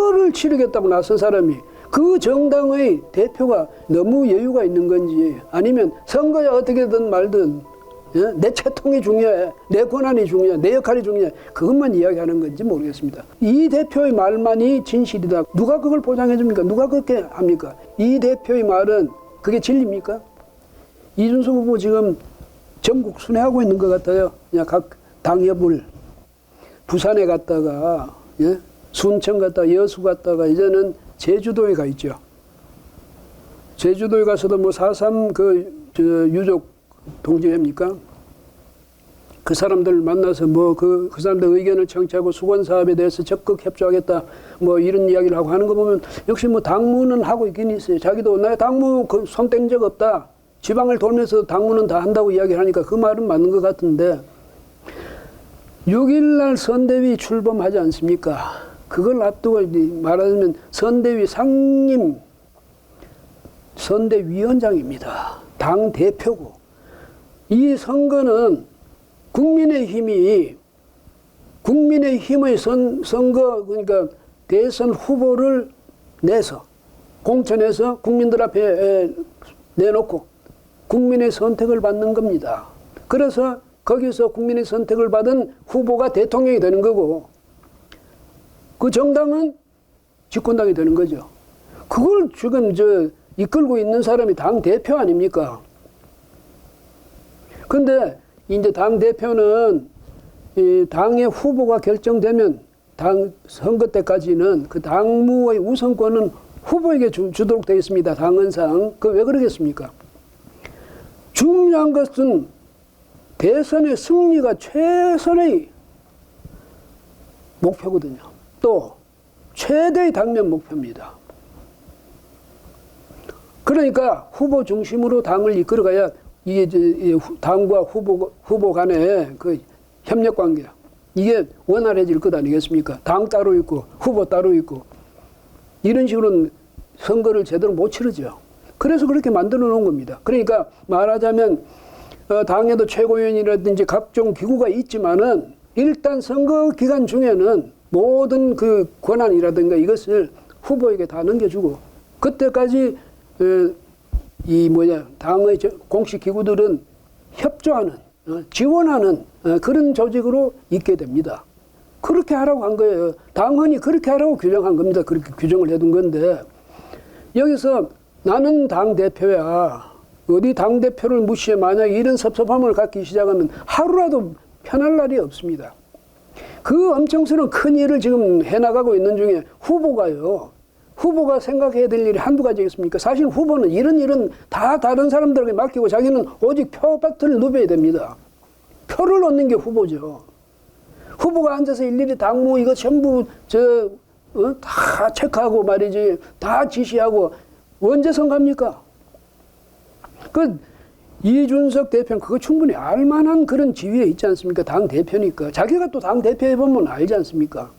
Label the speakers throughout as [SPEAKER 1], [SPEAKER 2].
[SPEAKER 1] 선거를 치르겠다고 나선 사람이 그 정당의 대표가 너무 여유가 있는 건지 아니면 선거야 어떻게든 말든 내 채통이 중요해, 내 권한이 중요해, 내 역할이 중요해, 그것만 이야기하는 건지 모르겠습니다. 이 대표의 말만이 진실이다. 누가 그걸 보장해 줍니까? 누가 그렇게 합니까? 이 대표의 말은 그게 진리입니까? 이준석 후보 지금 전국 순회하고 있는 것 같아요. 그냥 각 당협을 부산에 갔다가 순천 갔다가 여수 갔다가 이제는 제주도에 가 있죠. 제주도에 가서도 뭐 4.3 유족 동지회입니까? 그 사람들 만나서 뭐 그 사람들 의견을 청취하고 수건 사업에 대해서 적극 협조하겠다 뭐 이런 이야기를 하고 하는 거 보면 역시 뭐 당무는 하고 있긴 있어요. 자기도 나 당무 손 뗀 적 없다. 지방을 돌면서 당무는 다 한다고 이야기를 하니까 그 말은 맞는 것 같은데 6일날 선대위 출범하지 않습니까? 그걸 앞두고 말하자면 선대위 상임 선대위원장입니다. 당 대표고 이 선거는 국민의힘의 선거 그러니까 대선 후보를 내서 공천해서 국민들 앞에 내놓고 국민의 선택을 받는 겁니다. 그래서 거기서 국민의 선택을 받은 후보가 대통령이 되는 거고 그 정당은 집권당이 되는 거죠. 그걸 지금 이끌고 있는 사람이 당 대표 아닙니까? 근데 이제 당 대표는 이 당의 후보가 결정되면 당 선거 때까지는 그 당무의 우선권은 후보에게 주도록 되어 있습니다. 당헌상. 그 왜 그러겠습니까? 중요한 것은 대선의 승리가 최선의 목표거든요. 또 최대의 당면 목표입니다. 그러니까 후보 중심으로 당을 이끌어가야 이게 당과 후보 간의 그 협력 관계 이게 원활해질 것 아니겠습니까? 당 따로 있고 후보 따로 있고 이런 식으로는 선거를 제대로 못 치르죠. 그래서 그렇게 만들어 놓은 겁니다. 그러니까 말하자면 당에도 최고위원이라든지 각종 기구가 있지만은 일단 선거 기간 중에는 모든 그 권한이라든가 이것을 후보에게 다 넘겨주고 그때까지 당의 공식 기구들은 협조하는, 지원하는 그런 조직으로 있게 됩니다. 그렇게 하라고 한 거예요. 당헌이 그렇게 하라고 규정한 겁니다. 그렇게 규정을 해둔 건데 여기서 나는 당대표야. 어디 당대표를 무시해 만약에 이런 섭섭함을 갖기 시작하면 하루라도 편할 날이 없습니다. 그 엄청스러운 큰 일을 지금 해나가고 있는 중에 후보가 생각해야 될 일이 한두 가지겠습니까? 사실 후보는 이런 일은 다 다른 사람들에게 맡기고 자기는 오직 표밭을 누벼야 됩니다. 표를 얻는 게 후보죠. 후보가 앉아서 일일이 당무 이거 전부 다 체크하고 말이지 다 지시하고 언제 선거합니까? 이준석 대표는 그거 충분히 알만한 그런 지위에 있지 않습니까? 당 대표니까. 자기가 또 당 대표 해보면 알지 않습니까?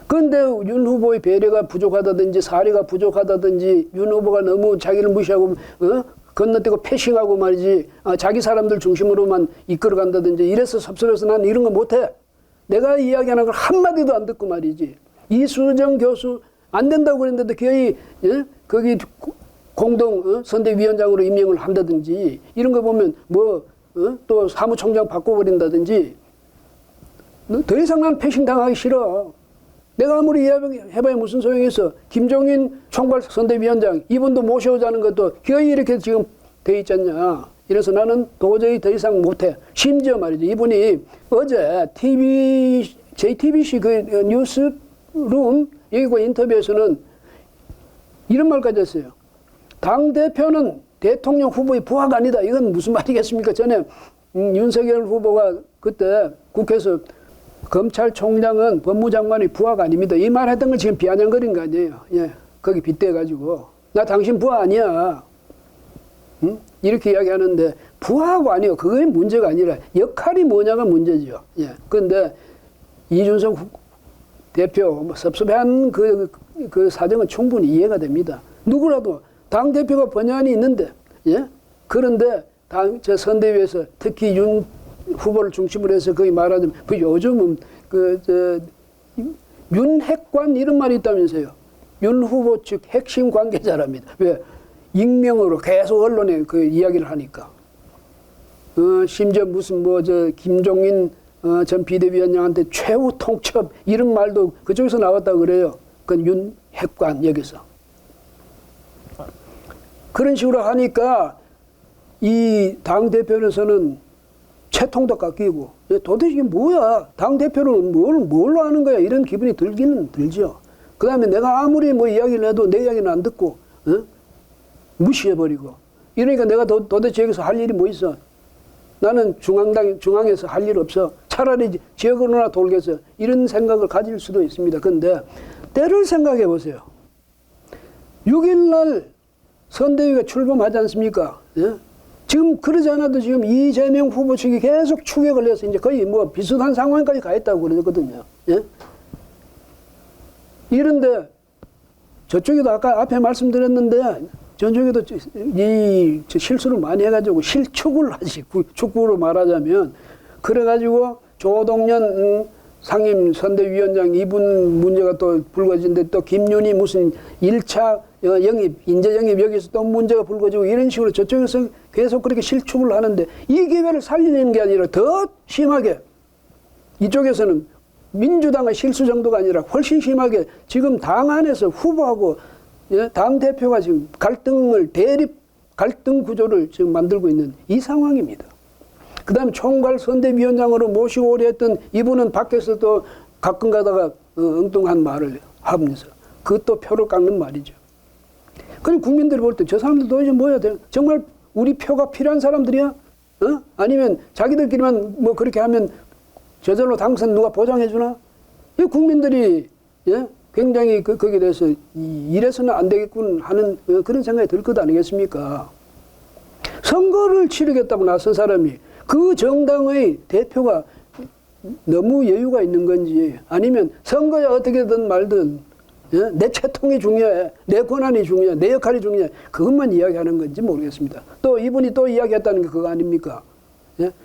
[SPEAKER 1] 그런데 윤 후보의 배려가 부족하다든지 사리가 부족하다든지 윤 후보가 너무 자기를 무시하고 건너뛰고 패싱하고 말이지 자기 사람들 중심으로만 이끌어간다든지 이래서 섭섭해서 난 이런 거 못해. 내가 이야기하는 걸 한마디도 안 듣고 말이지. 이수정 교수 안 된다고 그랬는데 거기 공동 선대위원장으로 임명을 한다든지 이런 거 보면 또 사무총장 바꿔버린다든지 더 이상 난 패싱 당하기 싫어. 내가 아무리 해봐야 무슨 소용이 있어. 김종인 총괄 선대위원장 이분도 모셔오자는 것도 거의 이렇게 지금 돼 있잖냐. 이래서 나는 도저히 더 이상 못해. 심지어 말이지 이분이 어제 JTBC 그 뉴스룸 여기고 인터뷰에서는 이런 말까지 했어요. 당대표는 대통령 후보의 부하가 아니다. 이건 무슨 말이겠습니까? 전에 윤석열 후보가 그때 국회에서 검찰총장은 법무장관의 부하가 아닙니다. 이 말 했던 걸 지금 비아냥거린 거 아니에요. 예, 거기 빗대가지고. 나 당신 부하 아니야. 응? 이렇게 이야기하는데 부하고 아니요. 그게 문제가 아니라 역할이 뭐냐가 문제죠. 예. 그런데 이준석 대표 섭섭한 그 사정은 충분히 이해가 됩니다. 누구라도 당대표가 번연히 있는데, 예? 그런데 저 선대위에서 특히 윤 후보를 중심으로 해서 거의 말하자면, 요즘은 윤핵관 이런 말이 있다면서요. 윤 후보 측 핵심 관계자랍니다. 왜? 익명으로 계속 언론에 그 이야기를 하니까. 심지어 무슨 김종인 전 비대위원장한테 최후 통첩 이런 말도 그쪽에서 나왔다고 그래요. 그건 윤핵관 여기서. 그런 식으로 하니까 이 당대표로서는 채통도 깎이고 도대체 이게 뭐야? 당대표는 뭘로 하는 거야? 이런 기분이 들기는 들죠. 그 다음에 내가 아무리 뭐 이야기를 해도 내 이야기는 안 듣고 무시해버리고 이러니까 내가 도대체 여기서 할 일이 뭐 있어? 나는 중앙에서 할 일 없어. 차라리 지역으로나 돌겠어. 이런 생각을 가질 수도 있습니다. 그런데 때를 생각해 보세요. 6일날 선대위가 출범하지 않습니까? 예? 지금 그러지 않아도 지금 이재명 후보 측이 계속 추격을 해서 이제 거의 뭐 비슷한 상황까지 가 있다고 그러거든요. 예? 이런데 저쪽에도 아까 앞에 말씀드렸는데 저쪽에도 이 실수를 많이 해가지고 실축을 하지 축구로 말하자면 그래가지고 조동연 상임 선대위원장 이분 문제가 또 불거진데 또 김윤희 무슨 1차 영입, 인재 영입 여기서 또 문제가 불거지고 이런 식으로 저쪽에서 계속 그렇게 실축을 하는데 이 기회를 살리는 게 아니라 더 심하게 이쪽에서는 민주당의 실수 정도가 아니라 훨씬 심하게 지금 당 안에서 후보하고 당 대표가 지금 갈등 구조를 지금 만들고 있는 이 상황입니다. 그 다음에 총괄 선대위원장으로 모시고 오려 했던 이분은 밖에서 또 가끔 가다가 엉뚱한 말을 하면서 그것도 표를 깎는 말이죠. 그럼 국민들이 볼 때 저 사람들 도대체 뭐야? 정말 우리 표가 필요한 사람들이야? 아니면 자기들끼리만 뭐 그렇게 하면 저절로 당선 누가 보장해 주나? 이 국민들이 굉장히 거기에 대해서 이래서는 안 되겠군 하는 그런 생각이 들 것 아니겠습니까? 선거를 치르겠다고 나선 사람이 그 정당의 대표가 너무 여유가 있는 건지 아니면 선거에 어떻게든 말든 내 채통이 중요해, 내 권한이 중요해, 내 역할이 중요해 그것만 이야기하는 건지 모르겠습니다. 또 이분이 또 이야기했다는 게 그거 아닙니까?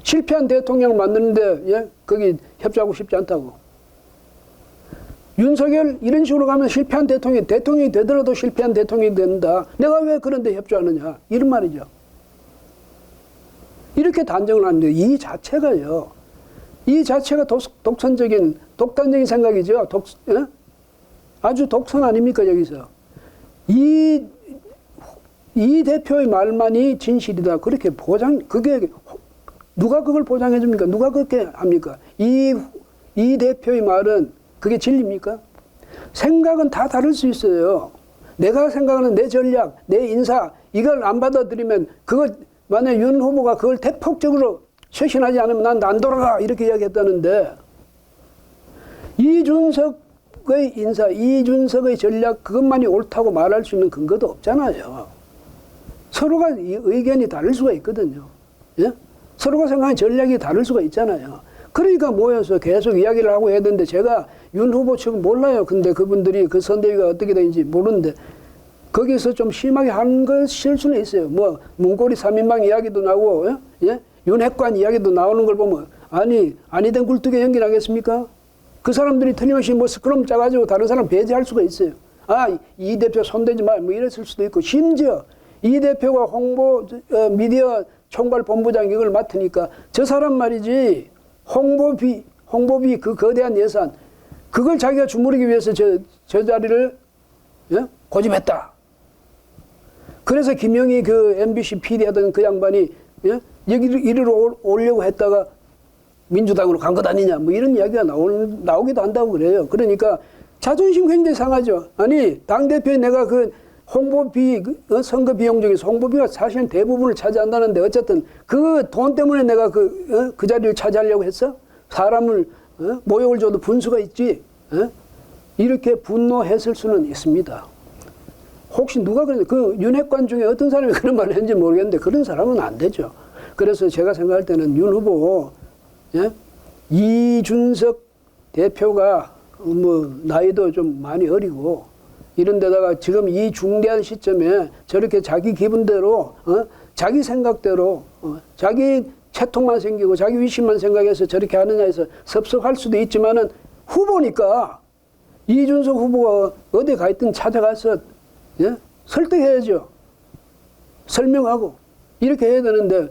[SPEAKER 1] 실패한 대통령을 만드는데 거기 협조하고 싶지 않다고. 윤석열 이런 식으로 가면 실패한 대통령이 되더라도 실패한 대통령이 된다. 내가 왜 그런데 협조하느냐 이런 말이죠. 이렇게 단정을 하는데 이 자체가요. 이 자체가 독단적인 생각이죠. 아주 독선 아닙니까 여기서. 이 대표의 말만이 진실이다. 그렇게 그게 누가 그걸 보장해 줍니까? 누가 그렇게 합니까? 이 대표의 말은 그게 진리입니까? 생각은 다 다를 수 있어요. 내가 생각하는 내 전략, 내 인사 이걸 안 받아들이면 그걸 만약에 윤 후보가 그걸 대폭적으로 쇄신하지 않으면 난 안 돌아가 이렇게 이야기했다는데 이준석의 인사, 이준석의 전략 그것만이 옳다고 말할 수 있는 근거도 없잖아요. 서로가 의견이 다를 수가 있거든요. 예? 서로가 생각하는 전략이 다를 수가 있잖아요. 그러니까 모여서 계속 이야기를 하고 해야 되는데 제가 윤 후보 측은 몰라요. 근데 그분들이 그 선대위가 어떻게 되는지 모르는데 거기서 좀 심하게 한 것일 수는 있어요. 뭐 문고리 3인방 이야기도 나오고 윤핵관 이야기도 나오는 걸 보면 아니 된 굴뚝에 연기 나겠습니까? 그 사람들이 틀림없이 뭐 스크럼 짜가지고 다른 사람 배제할 수가 있어요. 이 대표 손대지 마 뭐 이랬을 수도 있고 심지어 이 대표가 미디어 총괄 본부장 이걸 맡으니까 저 사람 말이지 홍보비 그 거대한 예산 그걸 자기가 주무르기 위해서 저 자리를 고집했다. 그래서 김영희 그 MBC PD 하던 그 양반이 여기를 이리로 오려고 했다가 민주당으로 간 것 아니냐 뭐 이런 이야기가 나오기도 한다고 그래요. 그러니까 자존심 굉장히 상하죠. 아니 당대표에 내가 그 홍보비 선거 비용 중에서 홍보비가 사실은 대부분을 차지한다는데 어쨌든 그 돈 때문에 내가 그 자리를 차지하려고 했어? 사람을 모욕을 줘도 분수가 있지. 이렇게 분노했을 수는 있습니다. 혹시 누가 그 윤핵관 중에 어떤 사람이 그런 말을 했는지 모르겠는데 그런 사람은 안 되죠. 그래서 제가 생각할 때는 윤 후보 이준석 대표가 뭐 나이도 좀 많이 어리고 이런 데다가 지금 이 중대한 시점에 저렇게 자기 기분대로 자기 생각대로 자기 채통만 생기고 자기 위신만 생각해서 저렇게 하느냐 해서 섭섭할 수도 있지만은 후보니까 이준석 후보가 어디 가 있든 찾아가서 예? 설득해야죠. 설명하고 이렇게 해야 되는데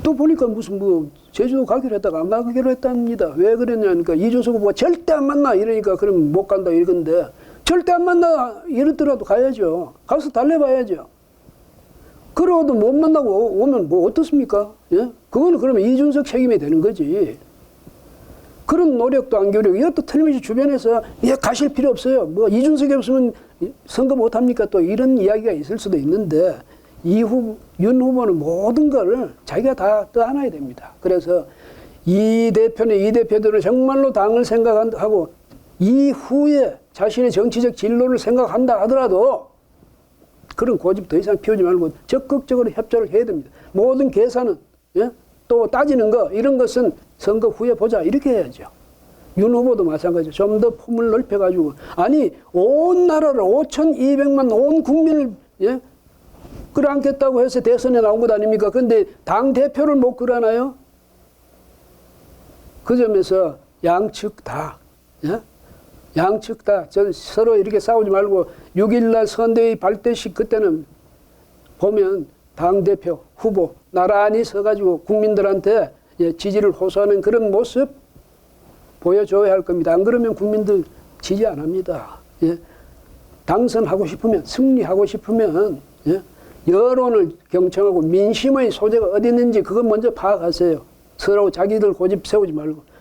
[SPEAKER 1] 또 보니까 무슨 뭐 제주도 가기로 했다가 안 가기로 했답니다. 왜 그랬냐니까 이준석 후보가 절대 안 만나 이러니까 그럼 못 간다 이건데 절대 안 만나 이러더라도 가야죠. 가서 달래봐야죠. 그러고도 못 만나고 오면 뭐 어떻습니까? 예? 그거는 그러면 이준석 책임이 되는 거지. 그런 노력도 안 기울이고 이것도 틀림없이 주변에서 가실 필요 없어요. 뭐 이준석이 없으면 선거 못 합니까? 또 이런 이야기가 있을 수도 있는데 윤 후보는 모든 걸 자기가 다 떠안아야 됩니다. 그래서 이 대표들은 정말로 당을 생각하고 이후에 자신의 정치적 진로를 생각한다 하더라도 그런 고집 더 이상 피우지 말고 적극적으로 협조를 해야 됩니다. 모든 계산은 예? 또 따지는 거 이런 것은 선거 후에 보자 이렇게 해야죠. 윤 후보도 마찬가지죠. 좀 더 품을 넓혀가지고 아니 온 나라를 5,200만 온 국민을 예? 끌어안겠다고 해서 대선에 나온 것 아닙니까? 그런데 당대표를 못 끌어안아요? 그 점에서 양측 다 예? 양측 다 서로 이렇게 싸우지 말고 6일날 선대위 발대식 그때는 보면 당대표 후보 나란히 서가지고 국민들한테 지지를 호소하는 그런 모습 보여줘야 할 겁니다. 안 그러면 국민들 지지 안 합니다. 예? 당선하고 싶으면 승리하고 싶으면 예? 여론을 경청하고 민심의 소재가 어디 있는지 그것 먼저 파악하세요. 서로 자기들 고집 세우지 말고.